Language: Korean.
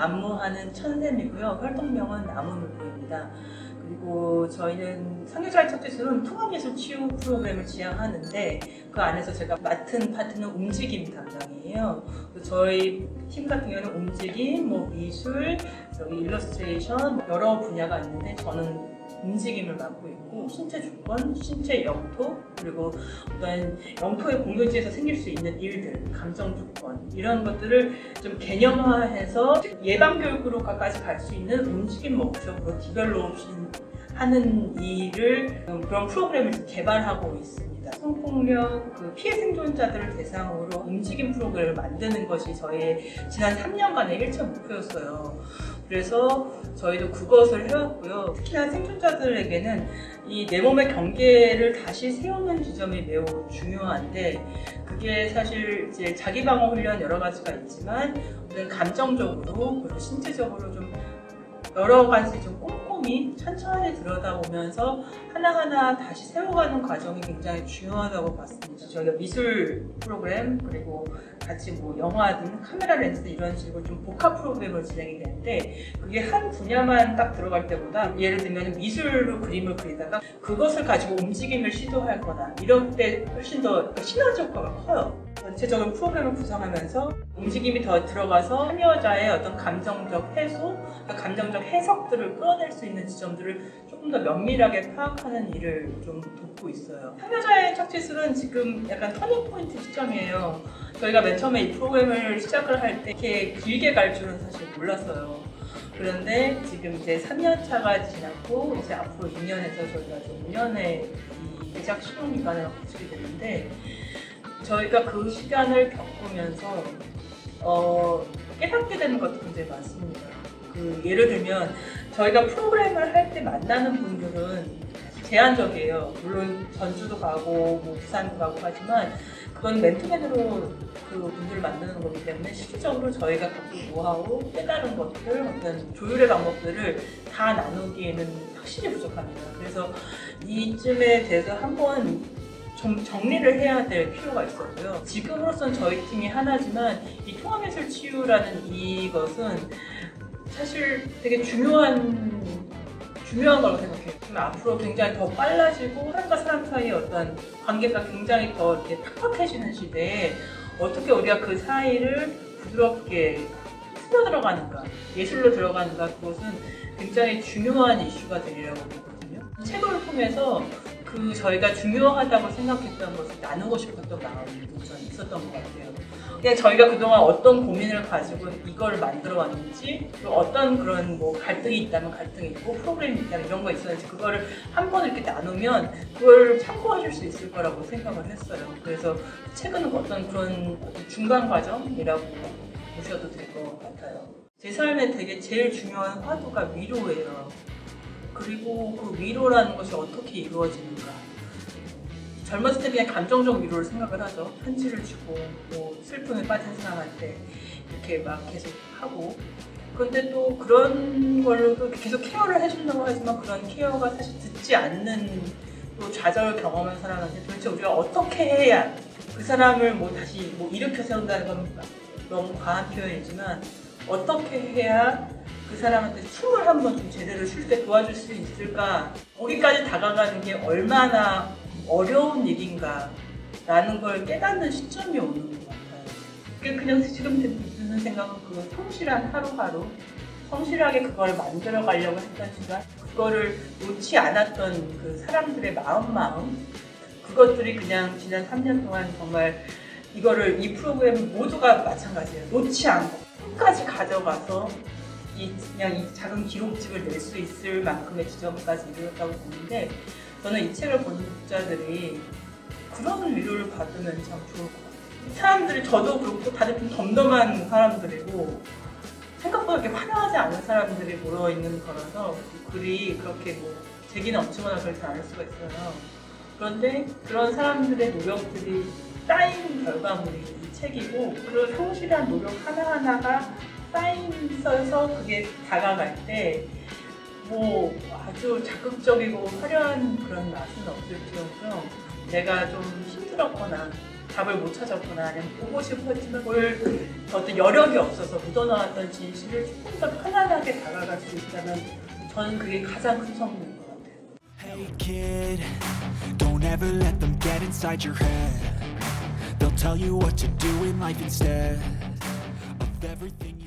안무하는 천샘이고요. 활동명은 나무늘보입니다. 그리고 저희는 상여자의 첫째수는 통합예술 치유 프로그램을 지향하는데 그 안에서 제가 맡은 파트는 움직임 담당이에요. 저희 팀 같은 경우는 움직임, 미술, 일러스트레이션 여러 분야가 있는데 저는 움직임을 맡고 있고 신체 조건, 신체 영토, 그리고 어떤 영토의 공유지에서 생길 수 있는 일들, 감정 조건 이런 것들을 좀 개념화해서 예방교육으로까지 갈 수 있는 움직임 목적으로 디벨롭 하는 일을 그런 프로그램을 개발하고 있습니다. 성폭력 피해 생존자들을 대상으로 움직임 프로그램을 만드는 것이 저의 지난 3년간의 1차 목표였어요. 그래서 저희도 그것을 해왔고요. 특히나 생존자들에게는 이 내 몸의 경계를 다시 세우는 지점이 매우 중요한데 그게 사실 이제 자기 방어 훈련 여러 가지가 있지만 감정적으로 그리고 신체적으로 좀 여러 가지 좀 꼼꼼히 천천히 들여다보면서 하나하나 다시 세워가는 과정이 굉장히 중요하다고 봤습니다. 저희가 미술 프로그램 그리고 같이 영화든 카메라 렌즈 이런 식으로 좀 복합 프로그램을 진행이 되는데 그게 한 분야만 딱 들어갈 때보다 예를 들면 미술로 그림을 그리다가 그것을 가지고 움직임을 시도할 거나 이럴 때 훨씬 더 시너지 효과가 커요. 전체적인 프로그램을 구성하면서 움직임이 더 들어가서 참여자의 어떤 감정적 해소, 감정적 해석들을 끌어낼 수 있는 지점들을 조금 더 면밀하게 파악하는 일을 좀 돕고 있어요. 참여자의 착취술은 지금 약간 터닝포인트 시점이에요. 저희가 맨 처음에 이 프로그램을 시작을 할 때 이렇게 길게 갈 줄은 사실 몰랐어요. 그런데 지금 이제 3년차가 지났고 이제 앞으로 2년에서 저희가 좀 5년의 이 제작 시공 기간을 거치게 되는데 저희가 그 시간을 겪으면서 깨닫게 되는 것도 굉장히 많습니다. 예를 들면 저희가 프로그램을 할 때 만나는 분들은 제한적이에요. 물론 전주도 가고 부산도 가고 하지만 그건 맨투맨으로 그 분들을 만드는 거기 때문에 실질적으로 저희가 갖고 노하우, 깨달은 것들, 어떤 조율의 방법들을 다 나누기에는 확실히 부족합니다. 그래서 이쯤에 대해서 한번 좀 정리를 해야 될 필요가 있었고요. 지금으로선 저희 팀이 하나지만 이 통합예술 치유라는 이것은 사실 되게 중요한 거라고 생각해요. 앞으로 굉장히 더 빨라지고 사람과 사람 사이의 어떤 관계가 굉장히 더 이렇게 팍팍해지는 시대에 어떻게 우리가 그 사이를 부드럽게 스며들어가는가, 예술로 들어가는가 그것은 굉장히 중요한 이슈가 되리라고 보거든요. 책을 통해서 저희가 중요하다고 생각했던 것을 나누고 싶었던 마음이 우선 있었던 것 같아요. 그냥 저희가 그동안 어떤 고민을 가지고 이걸 만들어 왔는지, 또 어떤 그런 갈등이 있다면 갈등이 있고, 프로그램이 있다면 이런 거 있었는지, 그거를 한 번 이렇게 나누면 그걸 참고하실 수 있을 거라고 생각을 했어요. 그래서 책은 어떤 그런 중간 과정이라고 보셔도 될 것 같아요. 제 삶에 되게 제일 중요한 화두가 위로예요. 그리고 그 위로라는 것이 어떻게 이루어지는가. 젊었을 때 그냥 감정적 위로를 생각을 하죠. 편지를 주고 슬픔에 빠진 사람할 때 이렇게 막 계속 하고 그런데 또 그런 걸로도 계속 케어를 해준다고 하지만 그런 케어가 사실 듣지 않는 또 좌절을 경험한 사람한테 도대체 우리가 어떻게 해야 그 사람을 다시 일으켜 세운다는 건 너무 과한 표현이지만 어떻게 해야 그 사람한테 숨을 한번 좀 제대로 쉴 때 도와줄 수 있을까? 거기까지 다가가는 게 얼마나 어려운 일인가 라는 걸 깨닫는 시점이 오는 것 같아요. 그냥 지금 드는 생각은 그 성실한 하루하루 성실하게 그걸 만들어 가려고 했던 시간 그거를 놓지 않았던 그 사람들의 마음 그것들이 그냥 지난 3년 동안 정말 이 프로그램 모두가 마찬가지예요. 놓지 않고 끝까지 가져가서 그냥 이 작은 기록집을 낼 수 있을 만큼의 지점까지 이르렀다고 보는데 저는 이 책을 보는 독자들이 그런 위로를 받으면 참 좋을 것 같아요. 사람들이 저도 그렇고 다들 좀 덤덤한 사람들이고 생각보다 그렇게 화려하지 않은 사람들이 모여있는 거라서 글이 그렇게 재기 넘치거나 그렇지 않을 수가 있어요. 그런데 그런 사람들의 노력들이 쌓인 결과물이 이 책이고 그런 성실한 노력 하나하나가 쌓이면서 그게 다가갈 때 아주 자극적이고 화려한 그런 맛은 없을지언정 내가 좀 힘들었거나 답을 못 찾았거나 아니면 보고 싶었지만 볼 어떤 여력이 없어서 묻어나왔던 진실을 조금 더 편안하게 다가갈 수 있다면 저는 그게 가장 큰 성공인 것 같아요. Hey kid, don't ever let them get inside your head. They'll tell you what to do in life instead of everything